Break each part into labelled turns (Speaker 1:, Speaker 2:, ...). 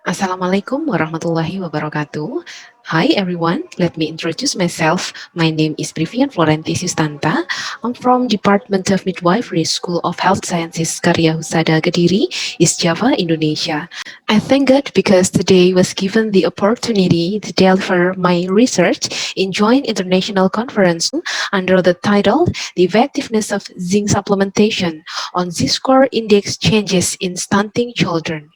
Speaker 1: Assalamualaikum warahmatullahi wabarakatuh. Hi everyone, let me introduce myself. My name is Privian Florenti Sustanta. I'm from Department of Midwifery School of Health Sciences Karya Husada Kediri, East Java, Indonesia. I thank God because today was given the opportunity to deliver my research in joint international conference under the title The Effectiveness of Zinc Supplementation on Z-score Index Changes in Stunting Children.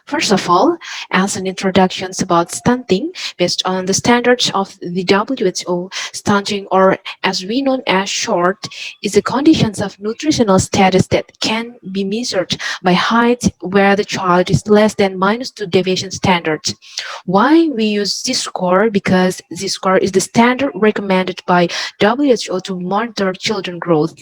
Speaker 1: First of all, as an introduction about stunting, based on the standards of the WHO, stunting, or as we know as short, is a condition of nutritional status that can be measured by height where the child is less than -2 deviation standard. Why we use this score? Because this score is the standard recommended by WHO to monitor children growth.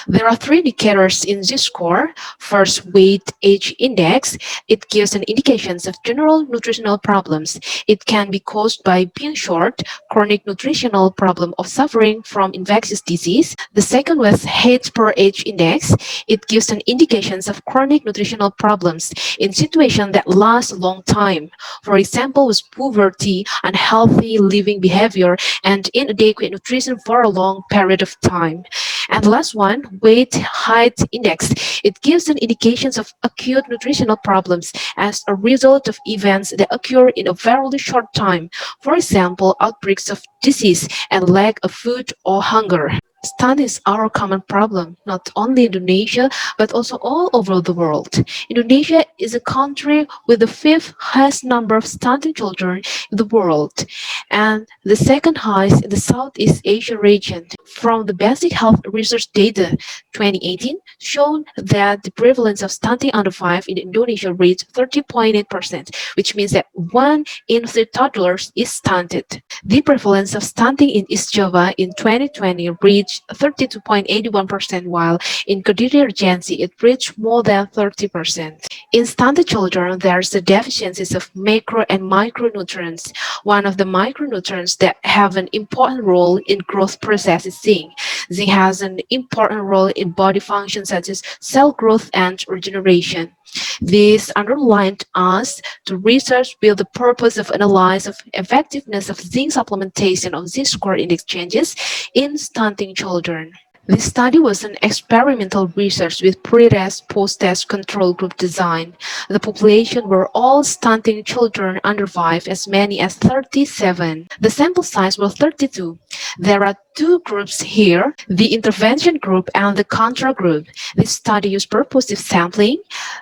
Speaker 1: There are three indicators in this score. First, weight age index. It gives an indication of general nutritional problems. It can be caused by being short, chronic nutritional problem of suffering from infectious disease. The second was height per age index. It gives an indication of chronic nutritional problems in situation that last a long time. For example, with poverty, unhealthy living behavior, and inadequate nutrition for a long period of time. And the last one, weight height index. It gives an indications of acute nutritional problems as a result of events that occur in a very short time. For example, outbreaks of disease and lack of food or hunger. Stunting is our common problem, not only Indonesia, but also all over the world. Indonesia is a country with the fifth highest number of stunting children in the world, and the second highest in the Southeast Asia region. From the basic health research data 2018 shown that the prevalence of stunting under 5 in Indonesia reached 30.8%, which means that 1 in 3 toddlers is stunted. The prevalence of stunting in East Java in 2020 reached 32.81%, while in Kediri Regency it reached more than 30%. In stunted children, there's the deficiencies of macro and micronutrients. One of the micronutrients that have an important role in growth process is zinc. Zinc has an important role in body functions such as cell growth and regeneration. This underlined us to research with the purpose of analyze of effectiveness of zinc supplementation of Z-score index changes in stunting children. This study was an experimental research with pre-test, post-test control group design. The population were all stunting children under 5, as many as 37. The sample size was 32. There are two groups here, the intervention group and the control group. This study used purposive sampling.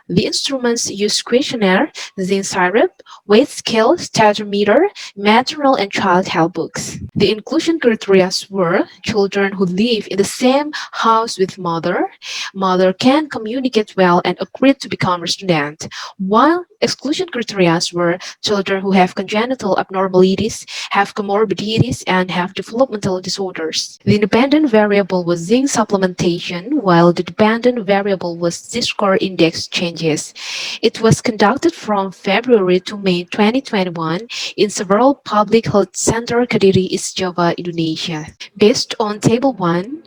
Speaker 1: The instruments used questionnaire, zinc syrup, weight scale, statometer, maternal and child health books. The inclusion criteria were children who live in the same house with mother can communicate well and agreed to become a student, while exclusion criteria were children who have congenital abnormalities, have comorbidities, and have developmental disorders. The independent variable was zinc supplementation, while the dependent variable was Z-score index changes. It was conducted from February to May 2021 in several public health centers Kediri, East Java, Indonesia. Based on Table 1,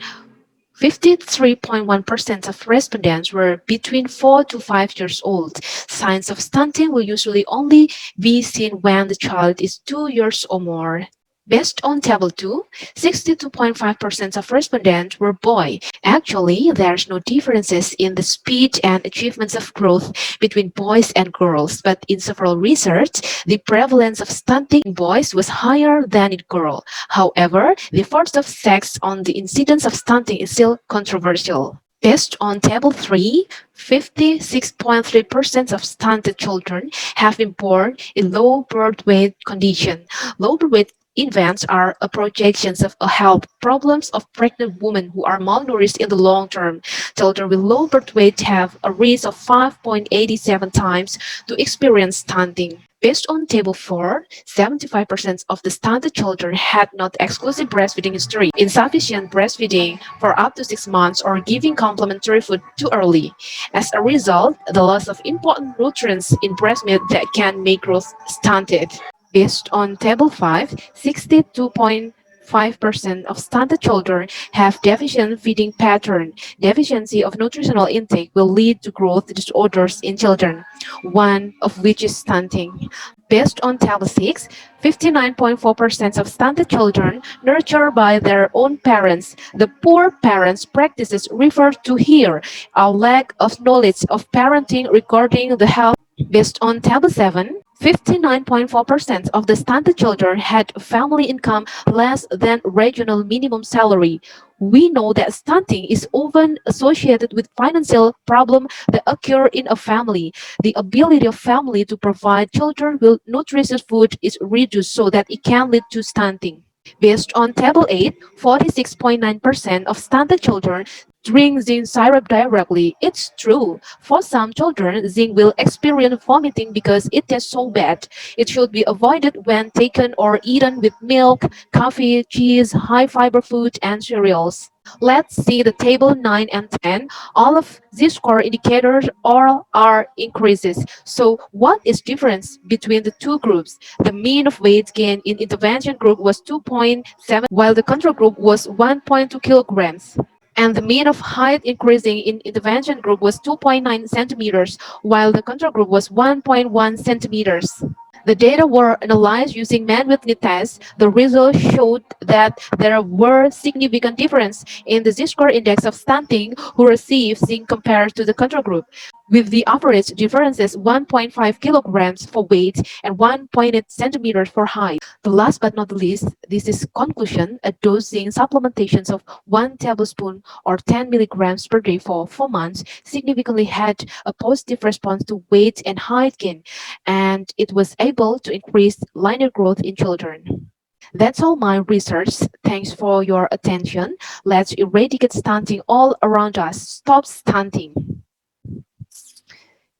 Speaker 1: 53.1% of respondents were between 4 to 5 years old. Signs of stunting will usually only be seen when the child is 2 years or more. Based on Table 2, 62.5% of respondents were boy. Actually, there's no differences in the speed and achievements of growth between boys and girls, but in several research, the prevalence of stunting in boys was higher than in girls. However, the effects of sex on the incidence of stunting is still controversial. Based on Table 3, 56.3% of stunted children have been born in low birth weight condition. Low birth weight events are a projections of health problems of pregnant women who are malnourished in the long term. Children with low birth weight have a risk of 5.87 times to experience stunting. Based on Table 4, 75% of the stunted children had not exclusive breastfeeding history, insufficient breastfeeding for up to 6 months, or giving complementary food too early. As a result, the loss of important nutrients in breast milk that can make growth stunted. Based on Table 5, 62.5% 5% of stunted children have deficient feeding pattern. Deficiency of nutritional intake will lead to growth disorders in children, one of which is stunting. Based on Table 6, 59.4% of stunted children nurtured by their own parents. The poor parents' practices referred to here are lack of knowledge of parenting regarding the health. Based on Table 7, 59.4% of the stunted children had a family income less than regional minimum salary. We know that stunting is often associated with financial problems that occur in a family. The ability of family to provide children with nutritious food is reduced so that it can lead to stunting. Based on Table 8, 46.9% of stunted children drink zinc syrup directly. It's true. For some children, zinc will experience vomiting because it tastes so bad. It should be avoided when taken or eaten with milk, coffee, cheese, high fiber food, and cereals. Let's see the table 9 and 10. All of these score indicators all are increases. So what is difference between the two groups? The mean of weight gain in intervention group was 2.7 while the control group was 1.2 kilograms. And the mean of height increasing in intervention group was 2.9 centimeters, while the control group was 1.1 centimeters. The data were analyzed using man-with-knee tests. The results showed that there were significant difference in the Z-score index of stunting who received zinc compared to the control group, with the average differences 1.5 kilograms for weight and 1.8 centimeters for height. The last but not least, this is conclusion, a dosing supplementations of 1 tablespoon or 10 milligrams per day for 4 months significantly had a positive response to weight and height gain, and it was able to increase linear growth in children. That's all my research. Thanks for your attention. Let's eradicate stunting all around us. Stop stunting.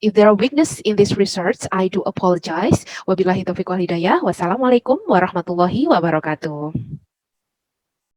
Speaker 1: If there are weakness in this research, I do apologize. Wabillahi taufiq wal hidayah. Wassalamualaikum warahmatullahi wabarakatuh.